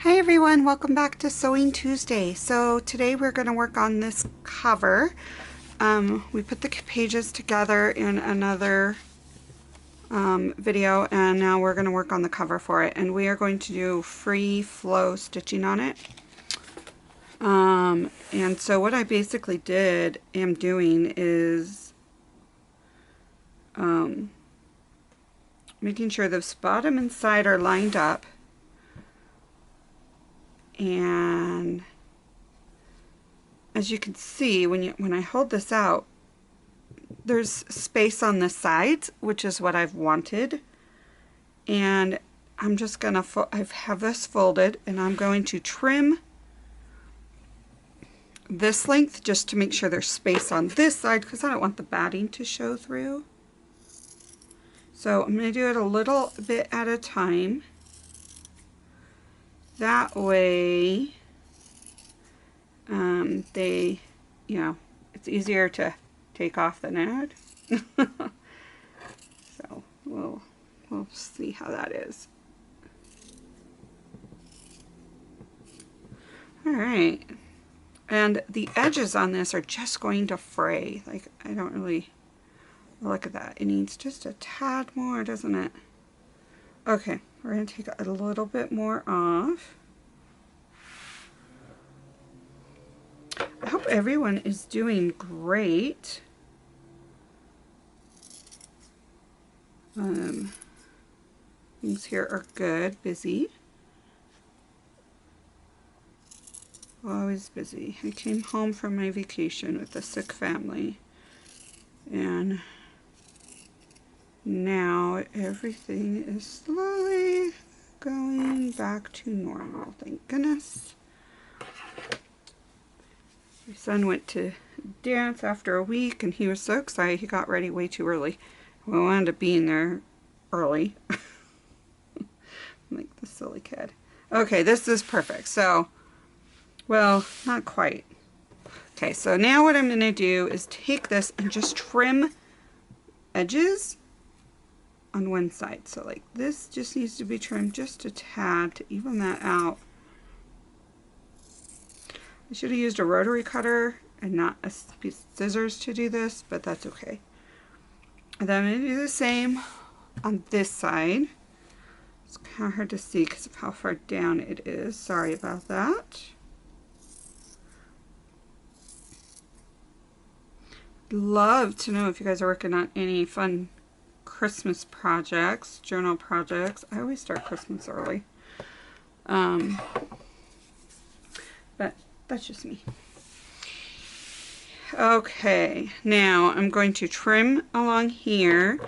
Hi everyone, welcome back to Sewing Tuesday. So today we're going to work on this cover. We put the pages together in another video, and now we're going to work on the cover for it. And we are going to do free flow stitching on it. And so what I basically am doing is making sure the bottom and side are lined up. And as you can see, when I hold this out, there's space on the sides, which is what I've wanted. And I'm just gonna, I have this folded, and I'm going to trim this length just to make sure there's space on this side, because I don't want the batting to show through. So I'm gonna do it a little bit at a time. That way, it's easier to take off the net. So we'll see how that is. All right, and the edges on this are just going to fray. Like, I don't really look at that. It needs just a tad more, doesn't it? Okay, we're going to take a little bit more off. I hope everyone is doing great. Things here are good. Busy. Always busy. I came home from my vacation with a sick family, and now everything is slowly going back to normal. Thank goodness. My son went to dance after a week, and he was so excited. He got ready way too early. We wound up being there early. Like the silly kid. Okay, this is perfect. So, well, not quite. Okay, so now what I'm going to do is take this and just trim edges on one side. So like this just needs to be trimmed just a tad to even that out. I should have used a rotary cutter and not a piece of scissors to do this, but that's okay. And then I'm going to do the same on this side. It's kind of hard to see because of how far down it is. Sorry about that. Love to know if you guys are working on any fun Christmas projects, journal projects. I always start Christmas early. But that's just me. Okay, now I'm going to trim along here,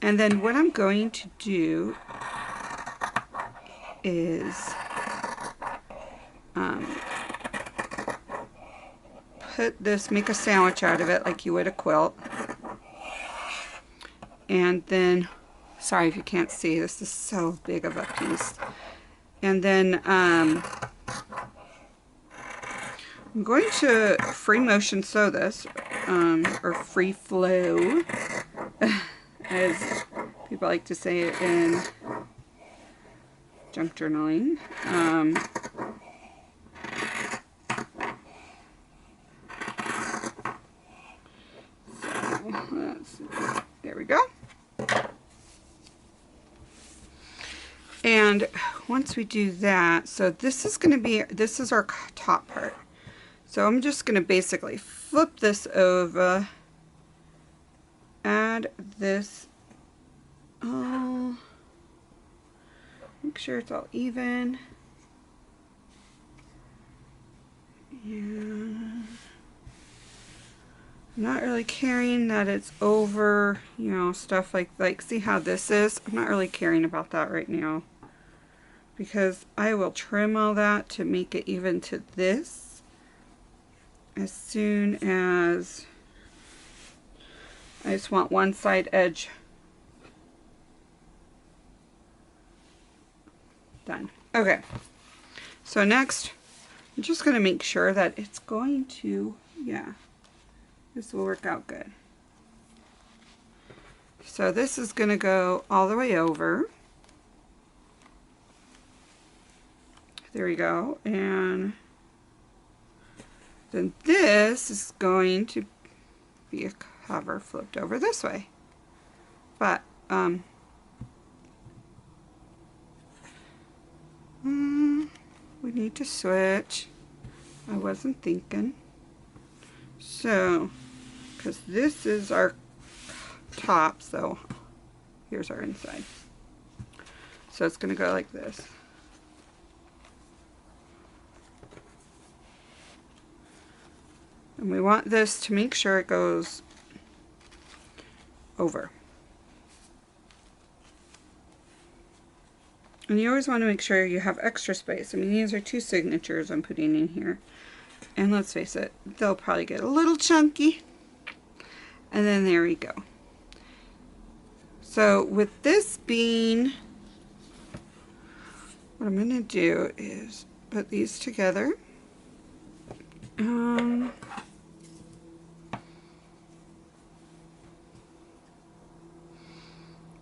and then what I'm going to do is make a sandwich out of it like you would a quilt. And then, sorry if you can't see, this is so big of a piece. And then I'm going to free motion sew this, or free flow, as people like to say it in junk journaling. There we go. And once we do that, so this is our top part. So I'm just going to basically flip this over, add this, make sure it's all even. Yeah. I'm not really caring that it's over, stuff like see how this is? I'm not really caring about that right now, because I will trim all that to make it even to this as soon as I just want one side edge done. Okay, so next I'm just going to make sure that it's going to, this will work out good. So this is going to go all the way over. There we go. And then this is going to be a cover flipped over this way. But we need to switch. I wasn't thinking. So, because this is our top, so here's our inside. So it's going to go like this. And we want this to make sure it goes over. And you always want to make sure you have extra space. I mean, these are 2 signatures I'm putting in here. And let's face it, they'll probably get a little chunky. And then there we go. So with this being, what I'm going to do is put these together. I'm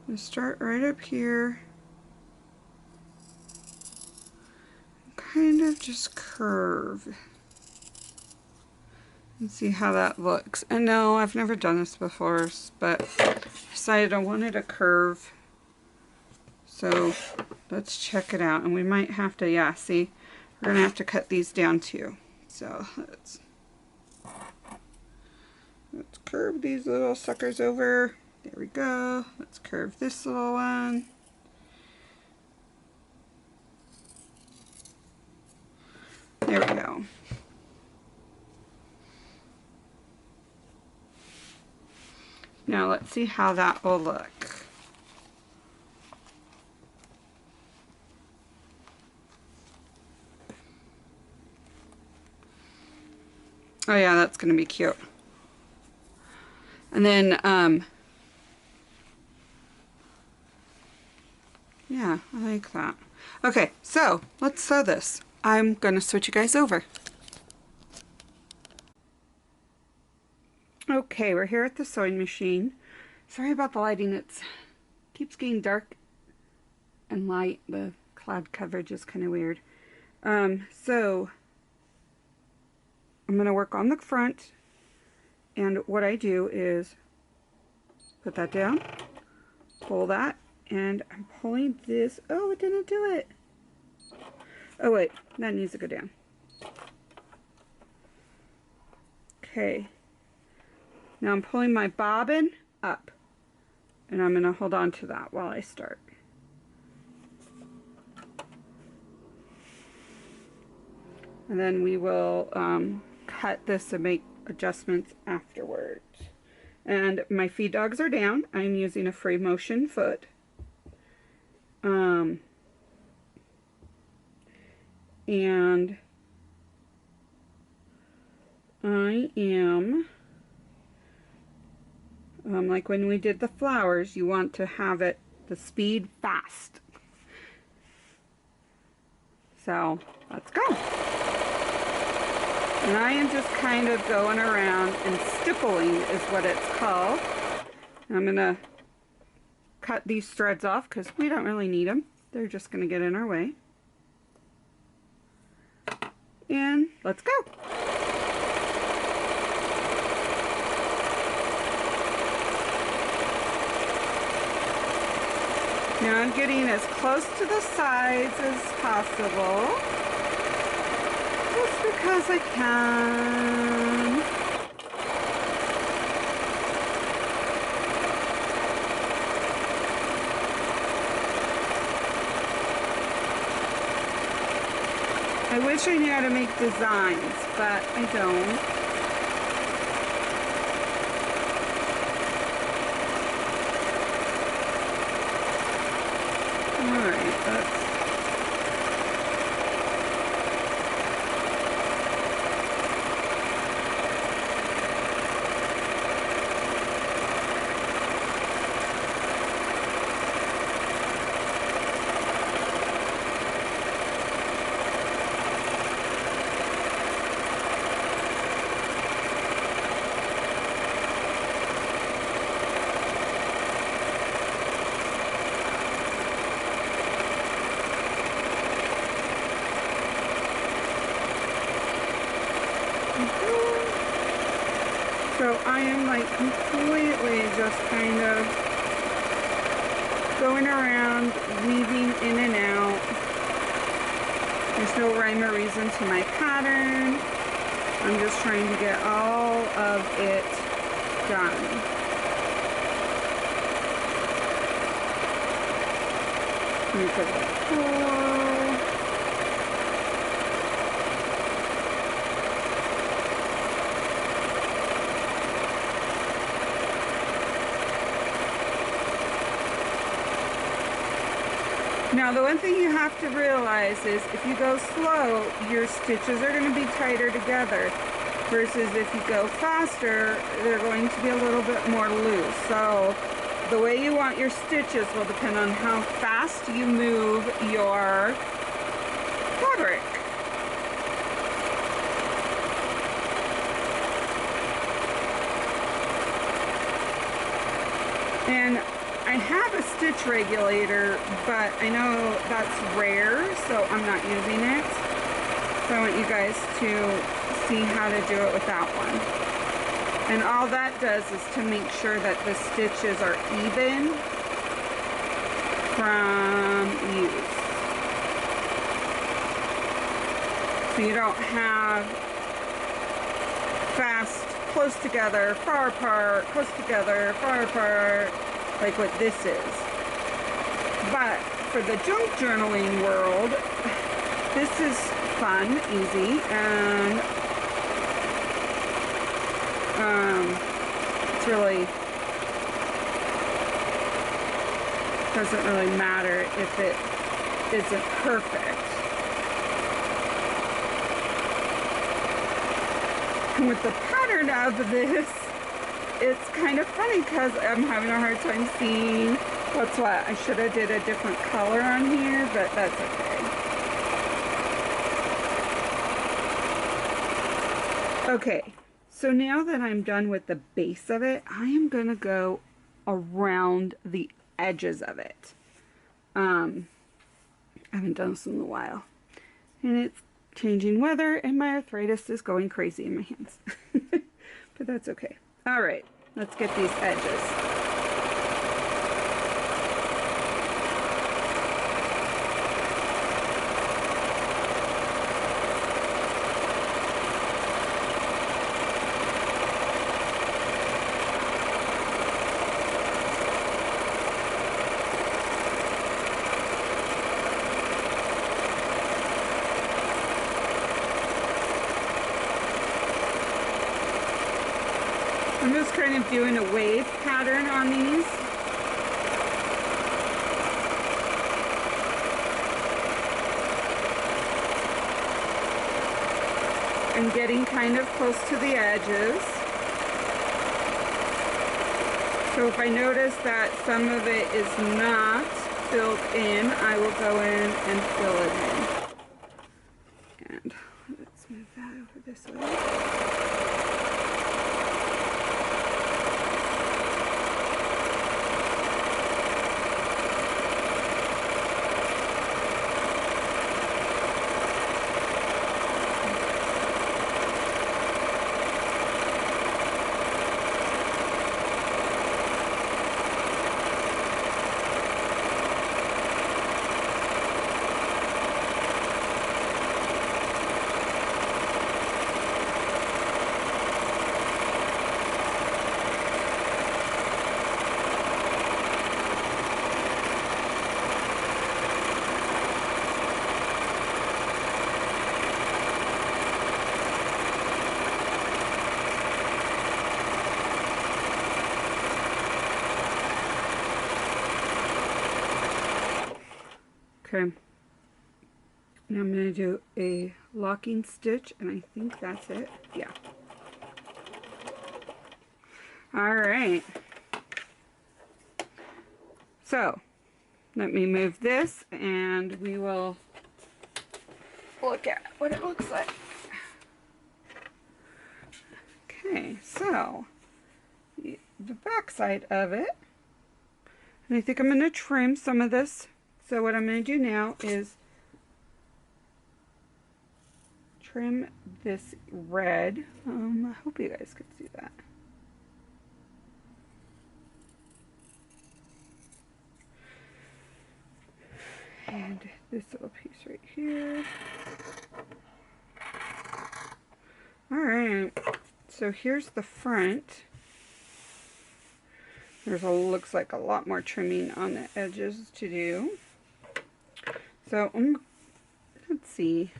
going to start right up here. Kind of just curve. And see how that looks. And no, I've never done this before, but I decided I wanted a curve. So let's check it out. And we might have to, yeah, see, we're going to have to cut these down too. So let's curve these little suckers over. There we go. Let's curve this little one. There we go. Now let's see how that will look. Oh yeah, that's going to be cute. And then, yeah, I like that. Okay, so let's sew this. I'm going to switch you guys over. Okay, we're here at the sewing machine. Sorry about the lighting. It keeps getting dark and light. The cloud coverage is kind of weird. So I'm going to work on the front. And what I do is put that down, pull that, and I'm pulling this. Oh, it didn't do it. Oh wait, that needs to go down. Okay. Now I'm pulling my bobbin up, and I'm going to hold on to that while I start. And then we will cut this and make adjustments afterwards. And my feed dogs are down. I'm using a free motion foot. And I am, like when we did the flowers, you want to have it, the speed fast. So, let's go. And I am just kind of going around and stippling is what it's called. I'm going to cut these threads off because we don't really need them. They're just going to get in our way. And let's go. Now I'm getting as close to the sides as possible, just because I can. I wish I knew how to make designs, but I don't. Alright, that's... So I am like completely just kind of going around, weaving in and out. There's no rhyme or reason to my pattern. I'm just trying to get all of it done. Let me put that cool. Now the one thing you have to realize is if you go slow, your stitches are going to be tighter together, versus if you go faster, they're going to be a little bit more loose. So the way you want your stitches will depend on how fast you move your fabric. And I have a stitch regulator, but I know that's rare, so I'm not using it. So I want you guys to see how to do it without one. And all that does is to make sure that the stitches are even from use. So you don't have fast, close together, far apart, close together, far apart, like what this is. But for the junk journaling world, this is fun, easy, and it's really, doesn't really matter if it isn't perfect. And with the pattern of this, it's kind of funny because I'm having a hard time seeing what's what. I should have did a different color on here, but that's okay. Okay, so now that I'm done with the base of it, I am going to go around the edges of it. I haven't done this in a while. And it's changing weather and my arthritis is going crazy in my hands. But that's okay. All right, let's get these edges. I'm just kind of doing a wave pattern on these. And getting kind of close to the edges. So if I notice that some of it is not filled in, I will go in and fill it in. And let's move that over this way. Okay, now I'm going to do a locking stitch, and I think that's it. Yeah. All right. So, let me move this, and we will look at what it looks like. Okay, so the back side of it, and I think I'm going to trim some of this. So what I'm going to do now is trim this red. I hope you guys could see that. And this little piece right here. Alright, so here's the front. There's looks like a lot more trimming on the edges to do. So let's see.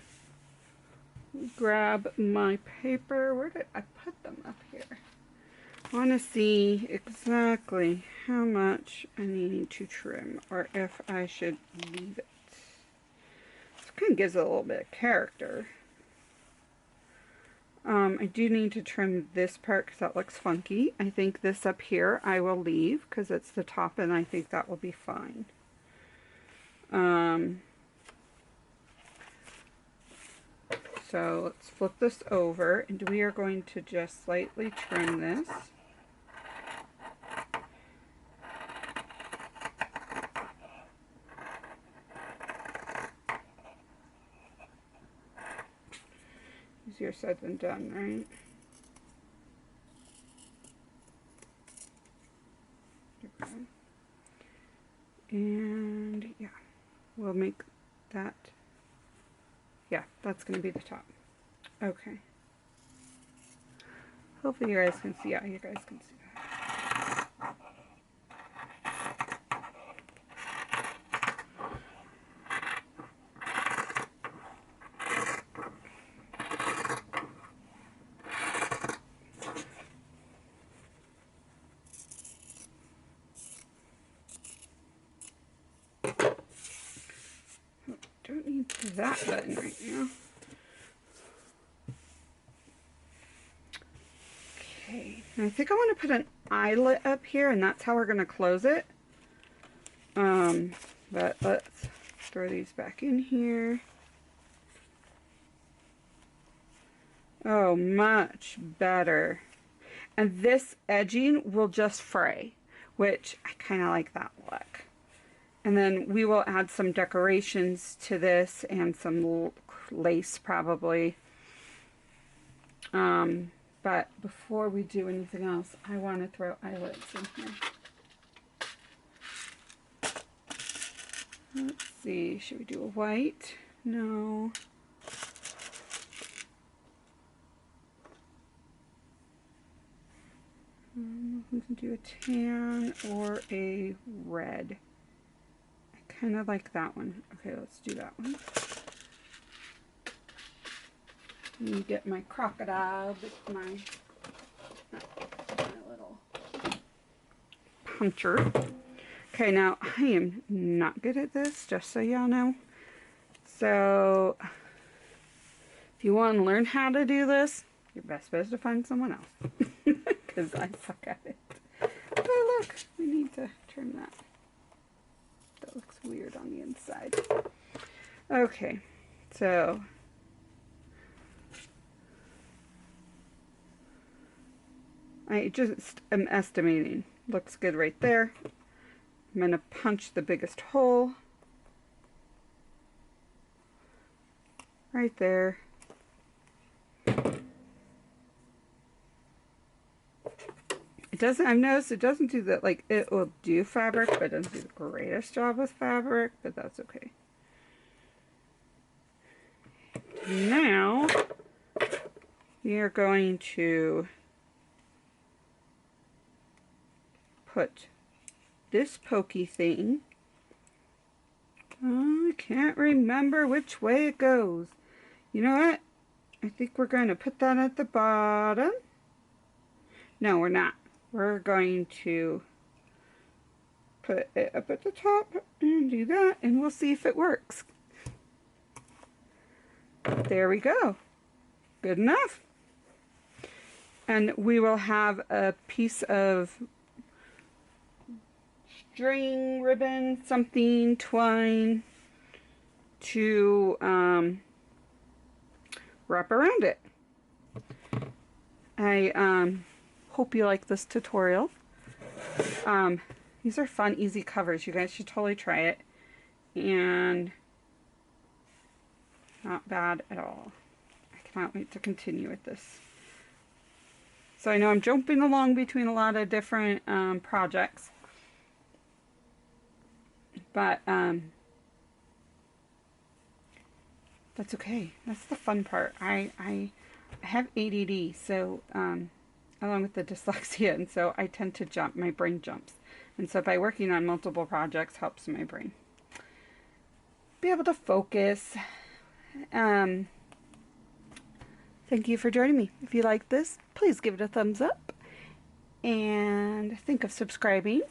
Grab my paper. Where did I put them up here? I want to see exactly how much I need to trim, or if I should leave it. This kind of gives it a little bit of character. I do need to trim this part because that looks funky. I think this up here I will leave because it's the top, and I think that will be fine. So let's flip this over, and we are going to just slightly trim this. Easier said than done, right? Okay. And yeah, we'll make that. Yeah, that's going to be the top. Okay. Hopefully you guys can see. Yeah, you guys can see that. Don't need that button right now. Okay, and I think I want to put an eyelet up here, and that's how we're going to close it. But let's throw these back in here. Oh, much better. And this edging will just fray, which I kind of like that look. And then we will add some decorations to this and some lace probably. But before we do anything else, I want to throw eyelets in here. Let's see, should we do a white? No. We can do a tan or a red. Kind of like that one. Okay, let's do that one. Let me get my crocodile, my little puncher. Okay, now I am not good at this, just so y'all know. So, if you want to learn how to do this, your best bet is to find someone else. Because I suck at it. Oh, look, we need to trim that. That looks weird on the inside. Okay, so I just am estimating. Looks good right there. I'm going to punch the biggest hole right there. It doesn't, I've noticed it doesn't do that, like it will do fabric, but it doesn't do the greatest job with fabric, but that's okay. Now, we are going to put this pokey thing. Oh, I can't remember which way it goes. You know what? I think we're going to put that at the bottom. No, we're not. We're going to put it up at the top and do that, and we'll see if it works. There we go. Good enough. And we will have a piece of string, ribbon, something, twine to wrap around it. I hope you like this tutorial. These are fun, easy covers. You guys should totally try it. And not bad at all. I cannot wait to continue with this. So I know I'm jumping along between a lot of different projects. But That's okay. That's the fun part. I have ADD, so along with the dyslexia, and so I tend to jump. My brain jumps. And so by working on multiple projects helps my brain be able to focus. Thank you for joining me. If you like this, please give it a thumbs up and think of subscribing,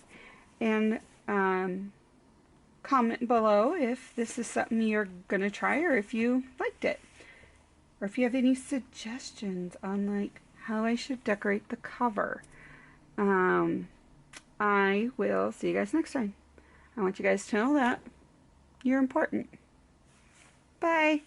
and comment below if this is something you're going to try or if you liked it. Or if you have any suggestions on like how I should decorate the cover. I will see you guys next time. I want you guys to know that you're important. Bye.